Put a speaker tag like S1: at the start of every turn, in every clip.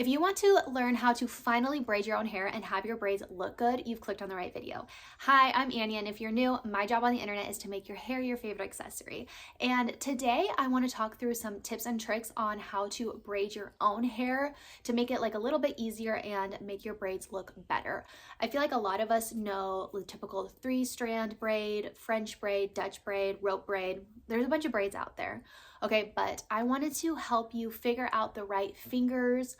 S1: If you want to learn how to finally braid your own hair and have your braids look good, you've clicked on the right video. Hi, I'm Annie, and if you're new, my job on the internet is to make your hair your favorite accessory. And today I want to talk through some tips and tricks on how to braid your own hair to make it like a little bit easier and make your braids look better. I feel like a lot of us know the typical 3-strand braid, French braid, Dutch braid, rope braid. There's a bunch of braids out there. Okay, but I wanted to help you figure out the right fingers,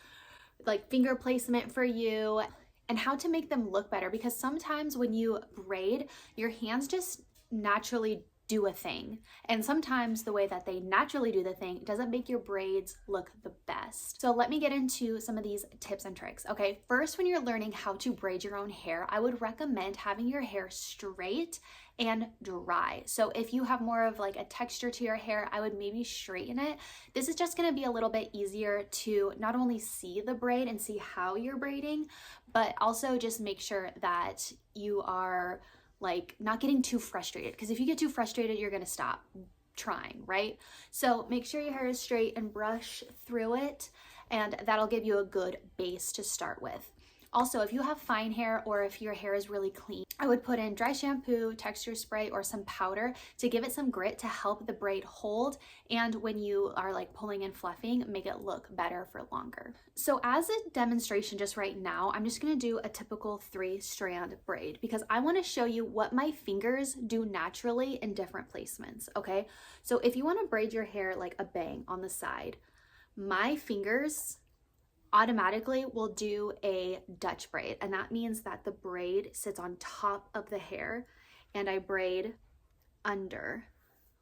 S1: like finger placement for you, and how to make them look better, because sometimes when you braid, your hands just naturally do a thing, and sometimes the way that they naturally do the thing doesn't make your braids look the best. So let me get into some of these tips and tricks. Okay, first, when you're learning how to braid your own hair, I would recommend having your hair straight and dry. So if you have more of like a texture to your hair, I would maybe straighten it. This is just going to be a little bit easier to not only see the braid and see how you're braiding, but also just make sure that you are like not getting too frustrated, because if you get too frustrated, you're going to stop trying, right? So make sure your hair is straight and brush through it, and that'll give you a good base to start with. Also, if you have fine hair or if your hair is really clean, I would put in dry shampoo, texture spray, or some powder to give it some grit to help the braid hold, and when you are like pulling and fluffing, make it look better for longer. So as a demonstration just right now, I'm just gonna do a typical 3-strand braid because I wanna show you what my fingers do naturally in different placements, okay? So if you wanna braid your hair like a bang on the side, my fingers automatically will do a Dutch braid, and that means that the braid sits on top of the hair and I braid under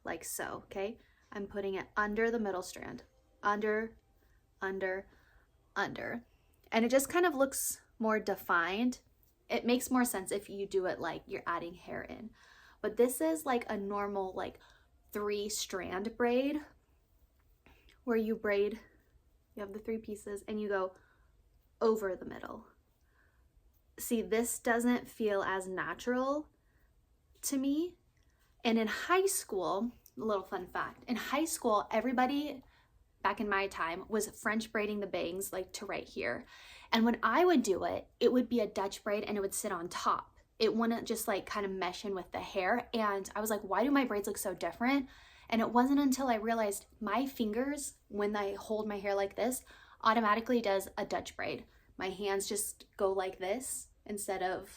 S1: like so. Okay, I'm putting it under the middle strand, under, under, under, and it just kind of looks more defined. It makes more sense if you do it like you're adding hair in, but this is like a normal like 3-strand braid where you braid, you have the 3 pieces and you go over the middle. See, this doesn't feel as natural to me. And in high school, a little fun fact, in high school, everybody back in my time was French braiding the bangs like to right here. And when I would do it, it would be a Dutch braid and it would sit on top. It wouldn't just like kind of mesh in with the hair. And I was like, why do my braids look so different? And it wasn't until I realized my fingers, when I hold my hair like this, automatically does a Dutch braid. My hands just go like this instead of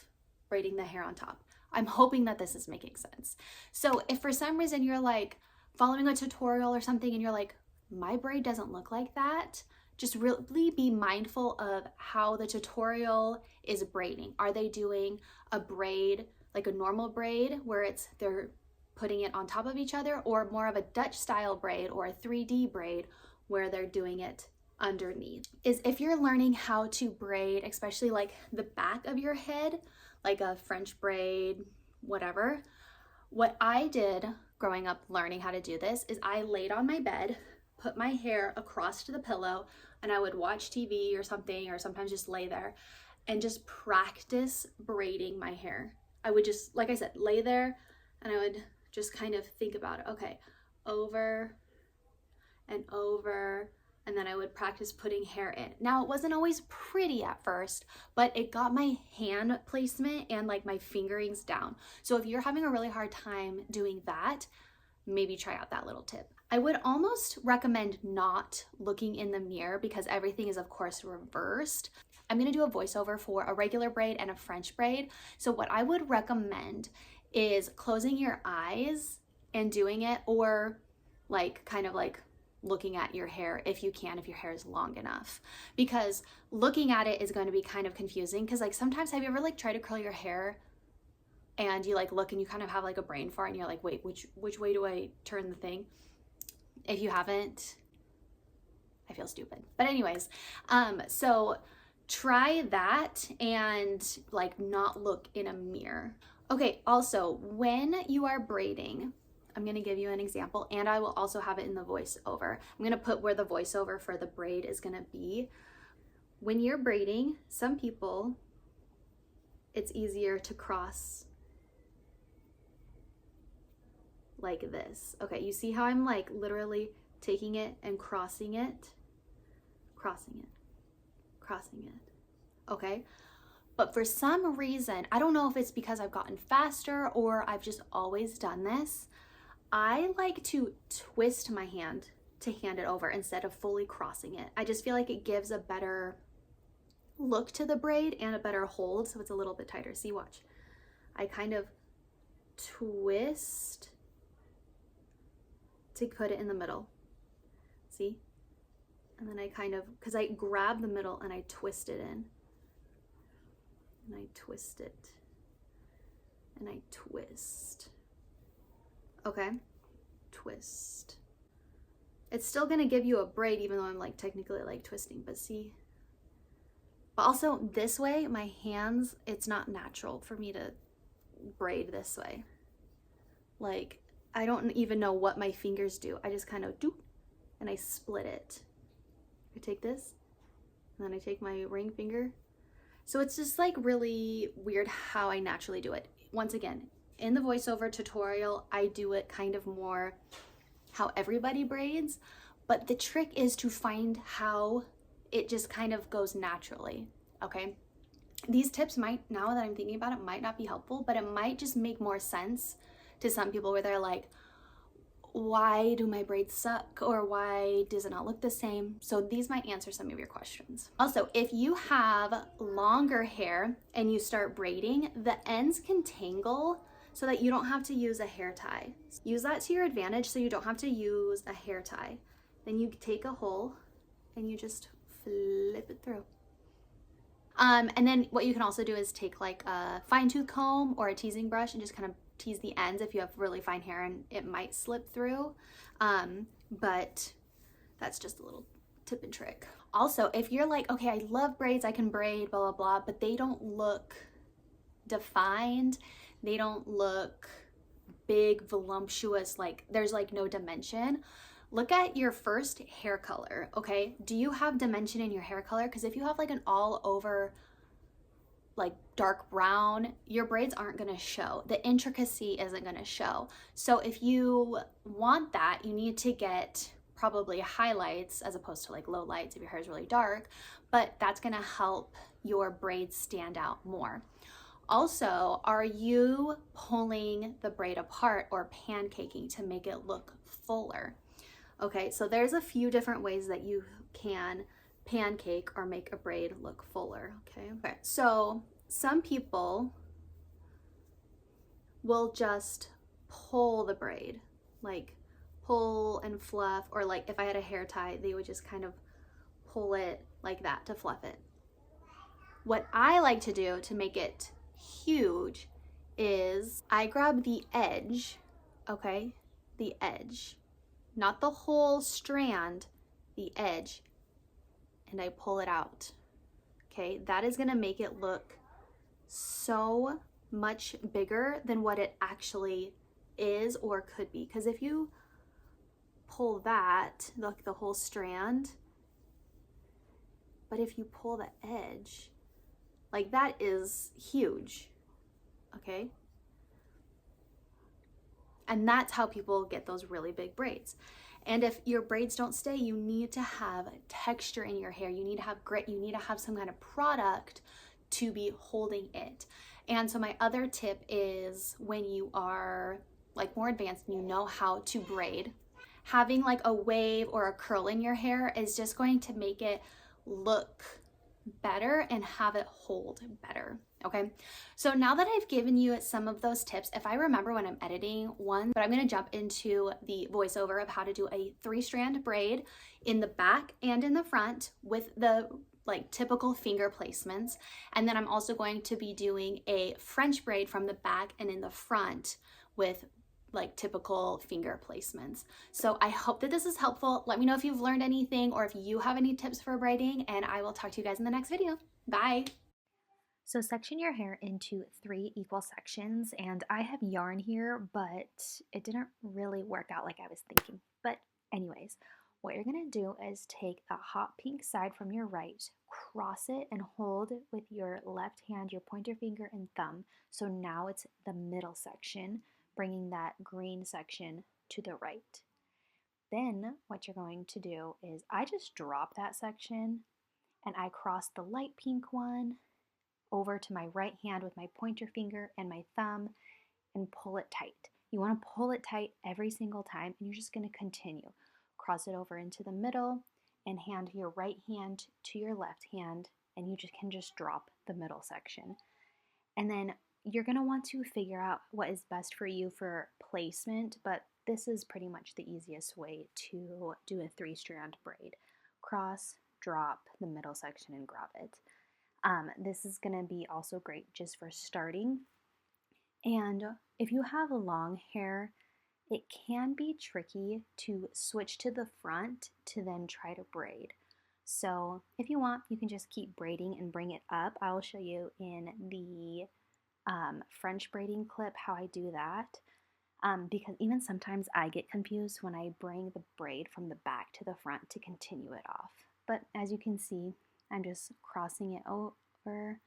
S1: braiding the hair on top. I'm hoping that this is making sense. So if for some reason you're like following a tutorial or something and you're like, my braid doesn't look like that, just really be mindful of how the tutorial is braiding. Are they doing a braid, like a normal braid where they're putting it on top of each other, or more of a Dutch style braid or a 3D braid where they're doing it underneath? Is if you're learning how to braid, especially like the back of your head, like a French braid, whatever, what I did growing up learning how to do this is I laid on my bed, put my hair across to the pillow, and I would watch TV or something, or sometimes just lay there and just practice braiding my hair. I would just, like I said, lay there and I would just kind of think about it. Okay, over and over, and then I would practice putting hair in. Now, it wasn't always pretty at first, but it got my hand placement and like my fingerings down. So if you're having a really hard time doing that, maybe try out that little tip. I would almost recommend not looking in the mirror because everything is of course reversed. I'm gonna do a voiceover for a regular braid and a French braid. So what I would recommend is closing your eyes and doing it, or like kind of like looking at your hair if you can, if your hair is long enough, because looking at it is going to be kind of confusing. Because like sometimes, have you ever like tried to curl your hair and you like look and you kind of have like a brain fart and you're like, wait, which way do I turn the thing? If you haven't, I feel stupid. But anyways, so try that and like not look in a mirror. Okay, also, when you are braiding, I'm gonna give you an example, and I will also have it in the voiceover. I'm gonna put where the voiceover for the braid is gonna be. When you're braiding, some people, it's easier to cross like this. Okay, you see how I'm like literally taking it and crossing it, crossing it, okay? But for some reason, I don't know if it's because I've gotten faster or I've just always done this, I like to twist my hand to hand it over instead of fully crossing it. I just feel like it gives a better look to the braid and a better hold, so it's a little bit tighter. See, watch. I kind of twist to put it in the middle. See? And then I kind of, because I grab the middle and I twist it in. And I twist it. And I twist. Okay? Twist. It's still gonna give you a braid even though I'm like technically like twisting, but see? But also this way, my hands, it's not natural for me to braid this way. Like, I don't even know what my fingers do. I just kind of do, and I split it. I take this, and then I take my ring finger. So it's just like really weird how I naturally do it. Once again, in the voiceover tutorial, I do it kind of more how everybody braids, but the trick is to find how it just kind of goes naturally, okay? These tips might, now that I'm thinking about it, might not be helpful, but it might just make more sense to some people where they're like, why do my braids suck? Or why does it not look the same? So these might answer some of your questions. Also, if you have longer hair and you start braiding, the ends can tangle so that you don't have to use a hair tie. Use that to your advantage so you don't have to use a hair tie. Then you take a hole and you just flip it through. And then what you can also do is take like a fine tooth comb or a teasing brush and just kind of tease the ends if you have really fine hair and it might slip through. But that's just a little tip and trick. Also, if you're like, okay, I love braids, I can braid, blah, blah, blah, but they don't look defined. They don't look big, voluptuous, like there's like no dimension. Look at your first hair color, okay? Do you have dimension in your hair color? Because if you have like an all over like dark brown, your braids aren't gonna show. The intricacy isn't gonna show. So if you want that, you need to get probably highlights as opposed to like low lights if your hair is really dark, but that's gonna help your braids stand out more. Also, are you pulling the braid apart or pancaking to make it look fuller? Okay, so there's a few different ways that you can pancake or make a braid look fuller, okay? So some people will just pull the braid, like pull and fluff, or like if I had a hair tie, they would just kind of pull it like that to fluff it. What I like to do to make it huge is I grab the edge, okay? The edge. Not the whole strand, the edge, and I pull it out, okay? That is gonna make it look so much bigger than what it actually is or could be. Because if you pull that, like the whole strand, but if you pull the edge, like that is huge, okay? And that's how people get those really big braids. And if your braids don't stay, you need to have texture in your hair. You need to have grit. You need to have some kind of product to be holding it. And so my other tip is when you are like more advanced and you know how to braid, having like a wave or a curl in your hair is just going to make it look better and have it hold better. Okay, so now that I've given you some of those tips, if I remember when I'm editing one, but I'm gonna jump into the voiceover of how to do a 3-strand braid in the back and in the front with the like typical finger placements. And then I'm also going to be doing a French braid from the back and in the front with like typical finger placements. So I hope that this is helpful. Let me know if you've learned anything or if you have any tips for braiding, and I will talk to you guys in the next video. Bye.
S2: So section your hair into 3 equal sections, and I have yarn here, but it didn't really work out like I was thinking. But anyways, what you're gonna do is take the hot pink side from your right, cross it and hold with your left hand, your pointer finger and thumb. So now it's the middle section, bringing that green section to the right. Then what you're going to do is I just drop that section and I cross the light pink one over to my right hand with my pointer finger and my thumb and pull it tight. You want to pull it tight every single time, and you're just going to continue. Cross it over into the middle and hand your right hand to your left hand, and you just can just drop the middle section. And then you're going to want to figure out what is best for you for placement, but this is pretty much the easiest way to do a 3-strand braid. Cross, drop the middle section, and grab it. This is going to be also great just for starting. And if you have long hair, it can be tricky to switch to the front to then try to braid. So if you want, you can just keep braiding and bring it up. I will show you in the French braiding clip how I do that. Because even sometimes I get confused when I bring the braid from the back to the front to continue it off. But as you can see, I'm just crossing it over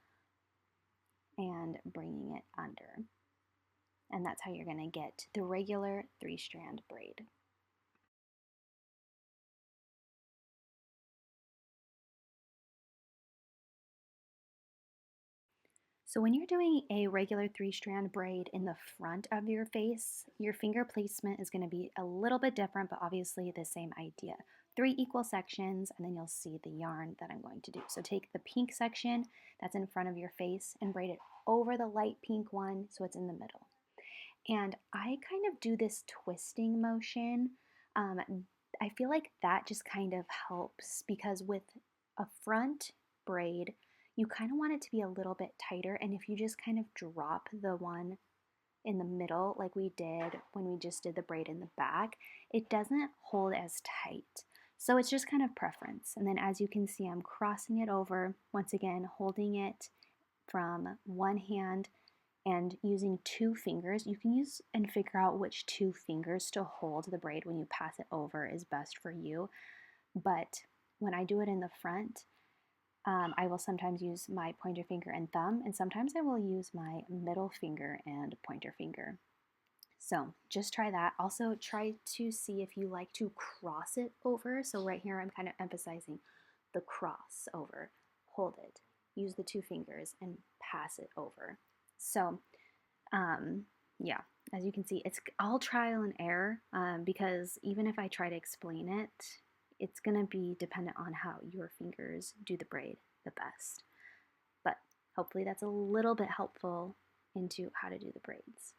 S2: and bringing it under. And that's how you're going to get the regular 3-strand braid. So when you're doing a regular 3-strand braid in the front of your face, your finger placement is going to be a little bit different, but obviously the same idea. 3 equal sections, and then you'll see the yarn that I'm going to do. So take the pink section that's in front of your face and braid it over the light pink one so it's in the middle. And I kind of do this twisting motion. I feel like that just kind of helps because with a front braid, you kind of want it to be a little bit tighter. And if you just kind of drop the one in the middle, like we did when we just did the braid in the back, it doesn't hold as tight. So it's just kind of preference. And then as you can see, I'm crossing it over, once again, holding it from one hand and using 2 fingers. You can use and figure out which 2 fingers to hold the braid when you pass it over is best for you. But when I do it in the front, I will sometimes use my pointer finger and thumb, and sometimes I will use my middle finger and pointer finger. So just try that. Also try to see if you like to cross it over. So right here I'm kind of emphasizing the cross over. Hold it. Use the 2 fingers and pass it over. So yeah, as you can see, it's all trial and error because even if I try to explain it, it's going to be dependent on how your fingers do the braid the best. But hopefully that's a little bit helpful into how to do the braids.